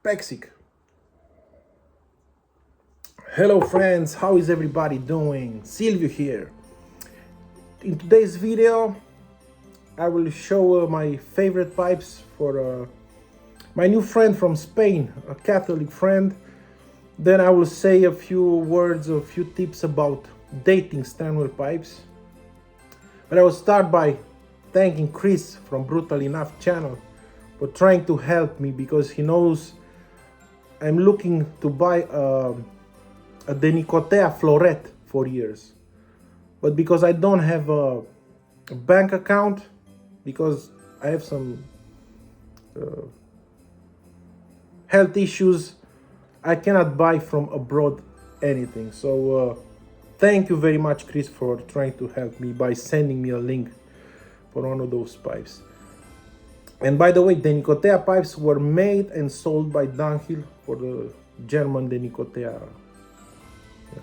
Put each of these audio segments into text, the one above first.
Pexic. Hello friends, how is everybody doing? Silvio here. In today's video, I will show my favorite pipes for my new friend from Spain, a Catholic friend. Then I will say a few words, a few tips about dating Stanwell pipes. But I will start by thanking Chris from Brutal Enough channel for trying to help me, because he knows I'm looking to buy a Denicotea floret for years. But because I don't have a bank account, because I have some health issues, I cannot buy from abroad anything. So thank you very much, Chris, for trying to help me by sending me a link for one of those pipes. And by the way, Denicotea pipes were made and sold by Dunhill for the German Denicotea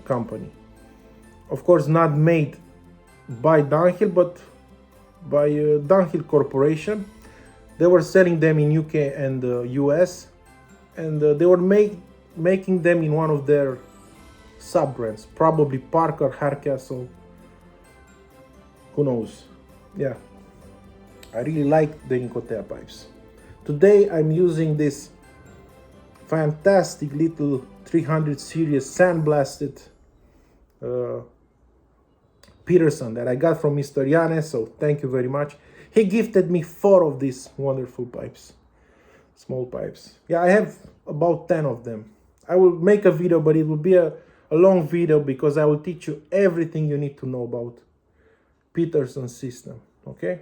company. Of course, not made by Dunhill, but by Dunhill Corporation. They were selling them in UK and US, and they were making them in one of their sub-brands, probably Parker, Hardcastle, who knows. Yeah, I really like the Denicotea pipes. Today I'm using this fantastic little 300 series sandblasted Peterson that I got from Mr. Yanes, so thank you very much. He gifted me 4 of these wonderful pipes, small pipes. Yeah, I have about 10 of them. I will make a video, but it will be a long video, because I will teach you everything you need to know about Peterson system, okay?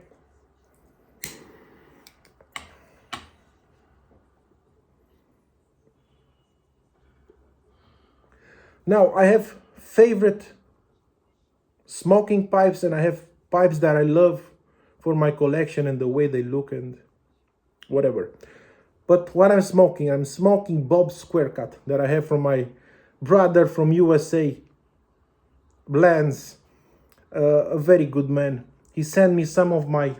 Now, I have favorite smoking pipes, and I have pipes that I love for my collection and the way they look and whatever. But what I'm smoking Bob's Square Cut that I have from my brother from USA, Blends, a very good man. He sent me some of my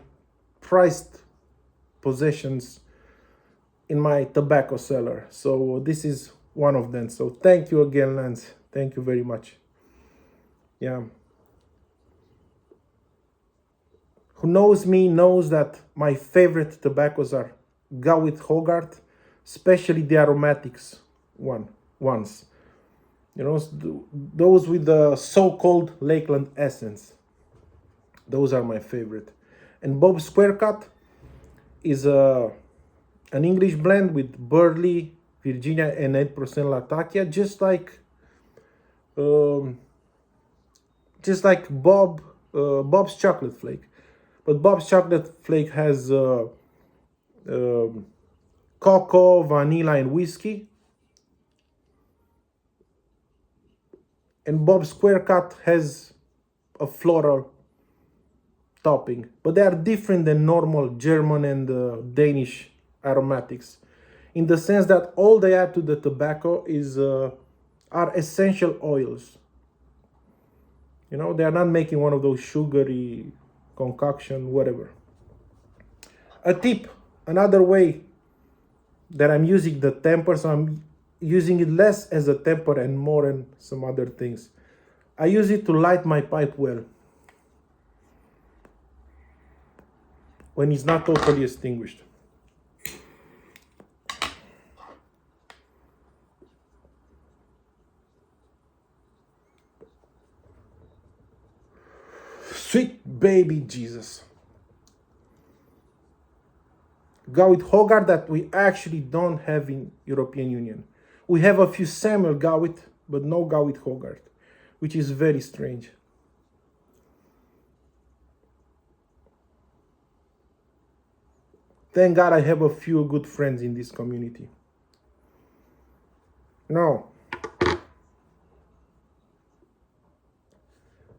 prized possessions in my tobacco cellar. So this is one of them. So thank you again, Lance. Thank you very much. Yeah. Who knows me knows that my favorite tobaccos are Gowit Hogarth, especially the aromatics ones. You know, those with the so-called Lakeland essence. Those are my favorite. And Bob Square Cut is an English blend with Burley, Virginia, and 8% Latakia, just like Bob's Chocolate Flake. But Bob's Chocolate Flake has cocoa, vanilla, and whiskey. And Bob's Square Cut has a floral topping. But they are different than normal German and Danish aromatics, in the sense that all they add to the tobacco are essential oils. You know, they are not making one of those sugary concoction, whatever. A tip, another way that I'm using the temper, so I'm using it less as a temper and more in some other things. I use it to light my pipe well, when it's not totally extinguished. Sweet baby Jesus. Gowit Hogarth that we actually don't have in European Union. We have a few Samuel Gowit, but no Gowit Hogarth, which is very strange. Thank God I have a few good friends in this community. Now,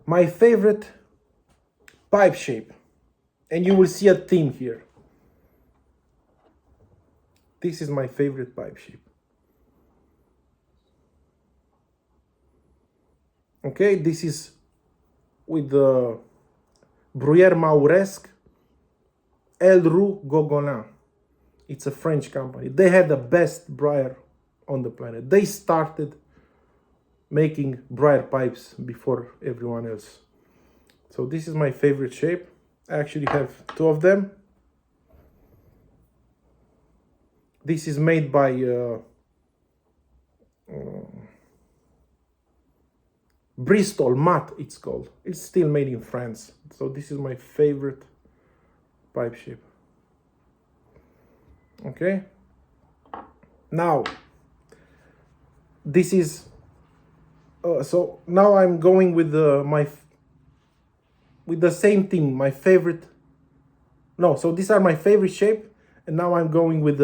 my favorite pipe shape, and you will see a theme here. This is my favorite pipe shape. Okay, this is with the Bruyère Mauresque El Roux Gogolin. It's a French company. They had the best briar on the planet. They started making briar pipes before everyone else. So this is my favorite shape. I actually have two of them. This is made by Bristol Matte, it's called. It's still made in France. So this is my favorite pipe shape. Okay. Now, this is so now I'm going with with the same thing. My favorite. No, so these are my favorite shape, and now I'm going with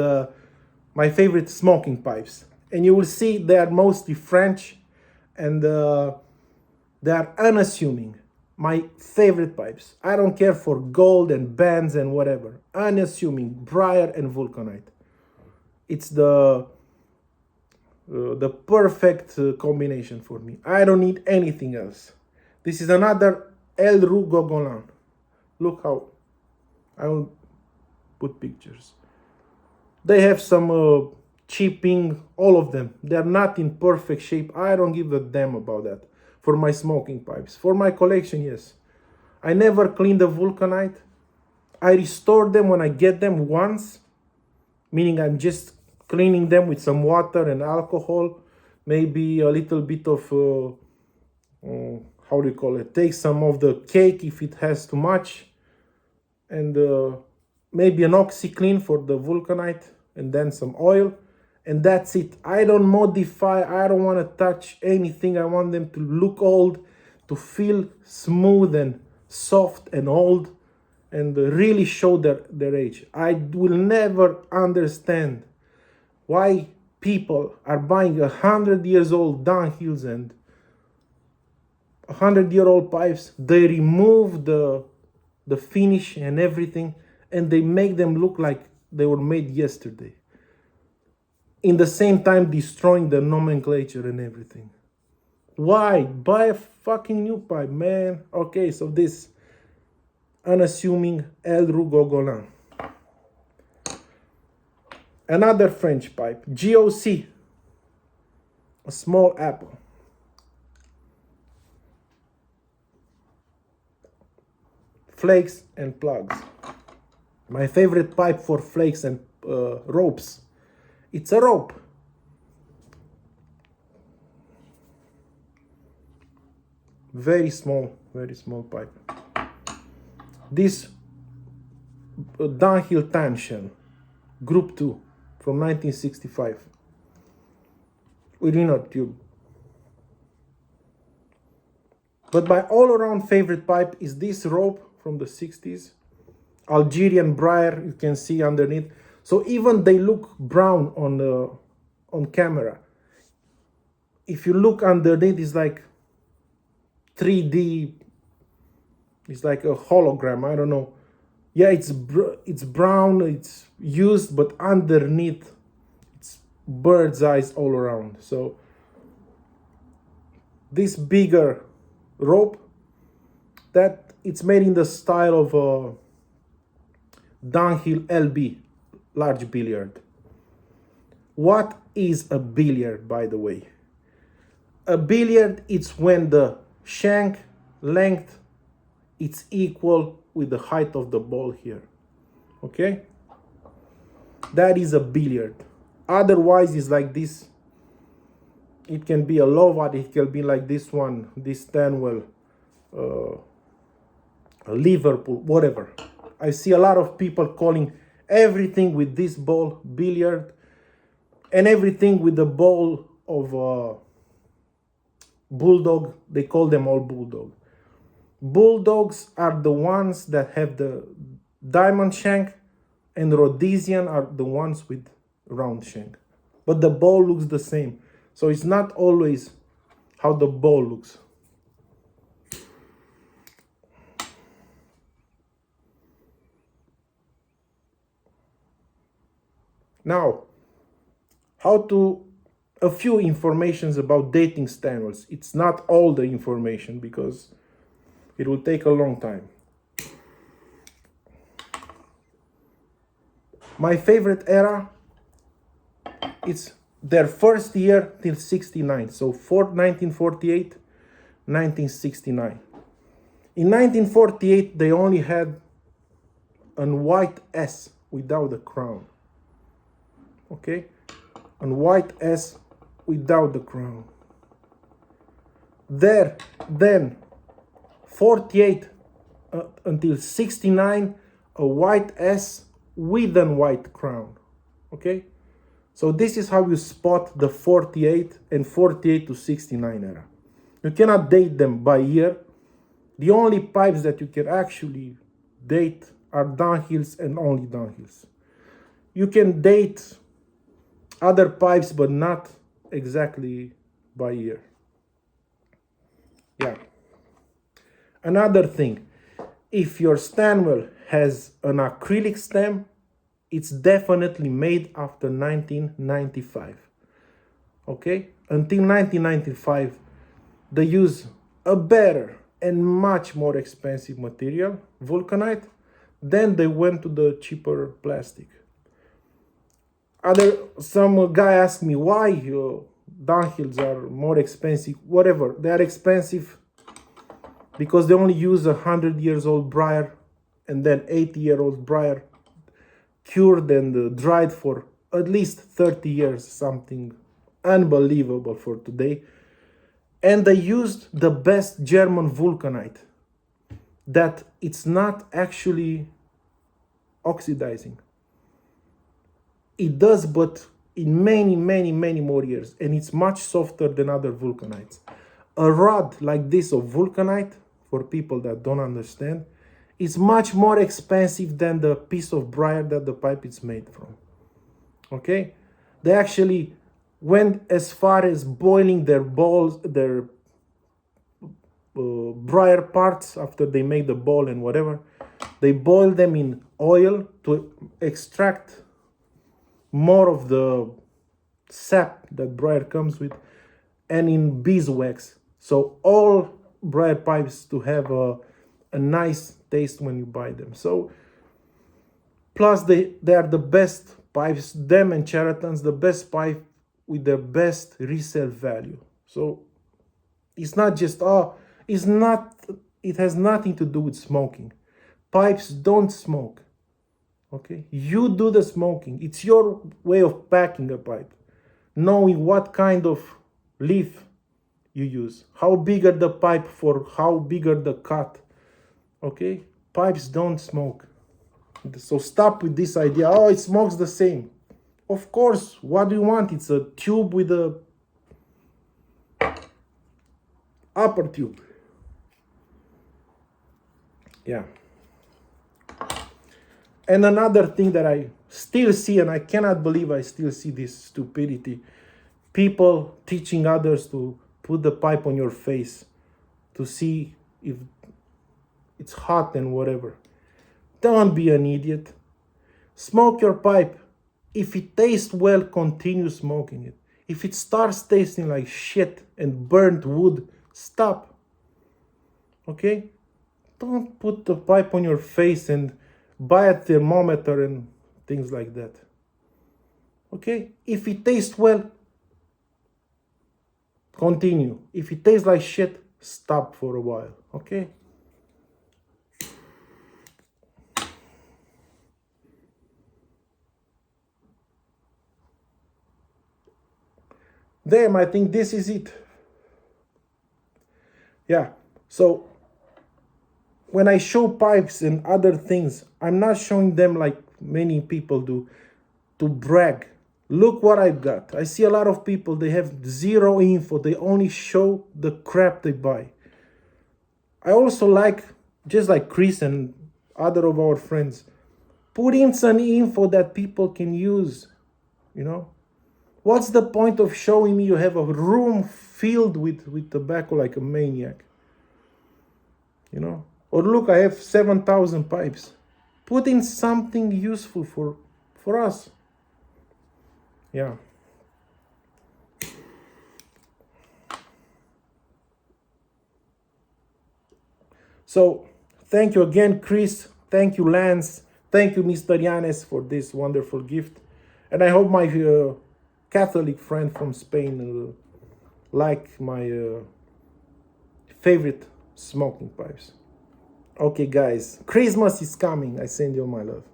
my favorite smoking pipes. And you will see they are mostly French, and they are unassuming. My favorite pipes. I don't care for gold and bands and whatever. Unassuming, briar and vulcanite. It's the perfect combination for me. I don't need anything else. This is another El Roux Gogolin. Look how I will put pictures. They have some chipping, all of them. They're not in perfect shape. I don't give a damn about that. For my smoking pipes. For my collection, yes. I never clean the vulcanite. I restore them when I get them once. Meaning I'm just cleaning them with some water and alcohol. Maybe a little bit of, how do you call it? Take some of the cake if it has too much. And maybe an OxyClean for the vulcanite. And then some oil. And that's it. I don't modify. I don't want to touch anything. I want them to look old, to feel smooth and soft and old, and really show their age. I will never understand why people are buying 100-year-old downhills and 100-year-old pipes. They remove the finish and everything, and they make them look like they were made yesterday. In the same time destroying the nomenclature and everything. Why? Buy a fucking new pipe, man. Okay, so this unassuming El Roux Gogolin. Another French pipe, GOC. A small apple. Flakes and plugs. My favorite pipe for flakes and ropes. It's a rope. Very small pipe. This downhill tan shell, Group 2 from 1965 with inner tube. But my all-around favorite pipe is this rope from the 60s. Algerian briar, you can see underneath. So even they look brown on camera. If you look underneath, it's like 3D. It's like a hologram. I don't know. Yeah, it's brown. It's used, but underneath, it's bird's eyes all around. So this bigger rope, that it's made in the style of downhill LB. Large billiard. What is a billiard, by the way? A billiard, it's when the shank length it's equal with the height of the ball here. Okay? That is a billiard. Otherwise, it's like this. It can be a Lovat, it can be like this one, this Stanwell, a Liverpool, whatever. I see a lot of people calling everything with this ball billiard, and everything with the ball of bulldog, they call them all bulldog. Bulldogs are the ones that have the diamond shank, and Rhodesian are the ones with round shank. But the ball looks the same. So it's not always how the ball looks. Now, a few informations about dating Stanwells. It's not all the information because it will take a long time. My favorite era, it's their first year till 69. So 1948, 1969. In 1948, they only had a white S without the crown. Okay? A white S without the crown. Then 48 until 69, a white S with a white crown. Okay? So this is how you spot the 48 and 48 to 69 era. You cannot date them by year. The only pipes that you can actually date are downhills and only downhills. You can date other pipes, but not exactly by year. Yeah. Another thing, if your Stanwell has an acrylic stem, it's definitely made after 1995. Okay? Until 1995, they use a better and much more expensive material, vulcanite. Then they went to the cheaper plastic. Some guy asked me why downhills are more expensive. Whatever, they are expensive because they only use 100 years old briar and then 80-year-old briar, cured and dried for at least 30 years, something unbelievable for today. And they used the best German vulcanite, that it's not actually oxidizing. It does, but in many more years, and it's much softer than other vulcanites. A rod like this of vulcanite, for people that don't understand, is much more expensive than the piece of briar that the pipe is made from. Okay? They actually went as far as boiling their balls, their briar parts after they make the ball and whatever. They boil them in oil to extract more of the sap that briar comes with, and in beeswax. So all briar pipes to have a nice taste when you buy them. So plus they are the best pipes, them and Cheratons, the best pipe with the best resale value. So it's not just it has nothing to do with smoking. Pipes don't smoke. Okay, you do the smoking. It's your way of packing a pipe, knowing what kind of leaf you use, how big are the pipe for how big are the cut. Okay, pipes don't smoke. So stop with this idea, oh, it smokes the same. Of course, what do you want? It's a tube with a upper tube. Yeah. And another thing that I still see, and I cannot believe I still see this stupidity, people teaching others to put the pipe on your face to see if it's hot and whatever. Don't be an idiot. Smoke your pipe. If it tastes well, continue smoking it. If it starts tasting like shit and burnt wood, stop. Okay? Don't put the pipe on your face and buy a thermometer and things like that. Okay? If it tastes well, continue. If it tastes like shit, stop for a while. Okay? Damn, I think this is it. Yeah, so when I show pipes and other things, I'm not showing them like many people do to brag. Look what I got. I see a lot of people, they have zero info. They only show the crap they buy. I also like, just like Chris and other of our friends, put in some info that people can use, you know. What's the point of showing me you have a room filled with tobacco like a maniac? You know? Or look, I have 7,000 pipes. Put in something useful for us. Yeah. So, thank you again, Chris. Thank you, Lance. Thank you, Mr. Yanes, for this wonderful gift. And I hope my Catholic friend from Spain like my favorite smoking pipes. Okay, guys, Christmas is coming. I send you all my love.